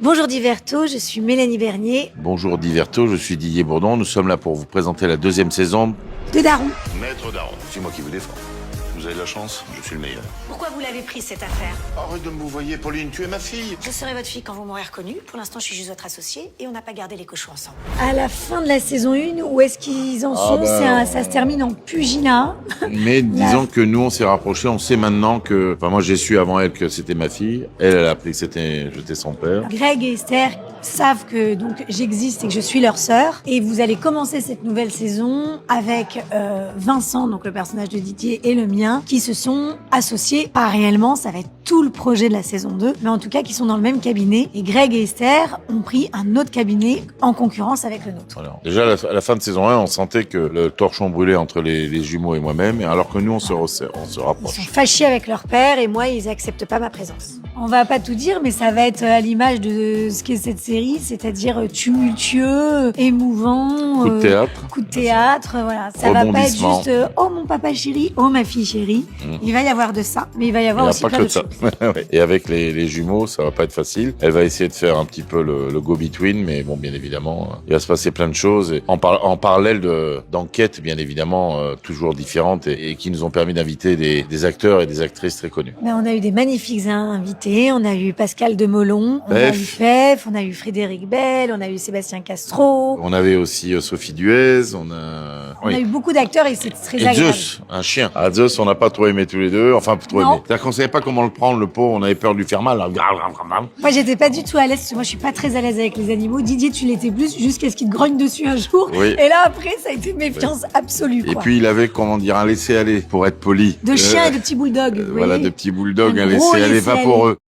Bonjour Diverto, je suis Mélanie Bernier. Bonjour Diverto, je suis Didier Bourdon. Nous sommes là pour vous présenter la deuxième saison De Daron. Maître Daron, c'est moi qui vous défends. Vous avez de la chance, je suis le meilleur. Pourquoi vous l'avez prise cette affaire? Arrête de me vous voyer, Pauline, tu es ma fille. Je serai votre fille quand vous m'aurez reconnue. Pour l'instant, je suis juste votre associée et on n'a pas gardé les cochons ensemble. À la fin de la saison 1, où est-ce qu'ils en sont? Ça se termine en pugilat. Mais disons que nous, on s'est rapprochés. On sait maintenant que... Enfin, moi, j'ai su avant elle que c'était ma fille. Elle a appris que j'étais son père. Greg et Esther savent que donc j'existe et que je suis leur sœur. Et vous allez commencer cette nouvelle saison avec Vincent, donc le personnage de Didier, et le mien, qui se sont associés. Pas réellement, ça va être tout le projet de la saison 2, mais en tout cas qui sont dans le même cabinet. Et Greg et Esther ont pris un autre cabinet en concurrence avec le nôtre. Voilà. Déjà, à la fin de saison 1, on sentait que le torchon brûlait entre les jumeaux et moi-même, alors que nous, on se rapproche. Ils sont fâchés avec leur père et moi, ils acceptent pas ma présence. On va pas tout dire, mais ça va être à l'image de ce qu'est cette série, c'est-à-dire tumultueux, émouvant. Coup de théâtre. Coup de théâtre, voilà. Ça va pas être juste oh mon papa chéri, oh ma fille chérie. Il va y avoir de ça, mais il va y avoir aussi plein de choses. Et avec les jumeaux, ça va pas être facile. Elle va essayer de faire un petit peu le go-between, mais bon, bien évidemment, il va se passer plein de choses. Et en parallèle d'enquêtes, bien évidemment, toujours différentes et qui nous ont permis d'inviter des acteurs et des actrices très connus. Mais on a eu des magnifiques invités. On a eu Pascal Demolon, on a eu Fef, on a eu Frédéric Bell, on a eu Sébastien Castro. On avait aussi Sophie Duez, on a eu beaucoup d'acteurs et c'est très agréable. Zeus, un chien. Ah, Zeus, on n'a pas trop aimé tous les deux. Enfin, trop aimé. C'est-à-dire qu'on savait pas comment le prendre, le pauvre. On avait peur de lui faire mal. Moi, j'étais pas du tout à l'aise parce que moi, je suis pas très à l'aise avec les animaux. Didier, tu l'étais plus jusqu'à ce qu'il te grogne dessus un jour. Oui. Et là, après, ça a été méfiance absolue, quoi. Et puis, il avait, comment dire, un laisser-aller, pour être poli. De chien et de petits bulldogs. Voilà, de petits bulldogs, un laisser-aller, pas pour eux.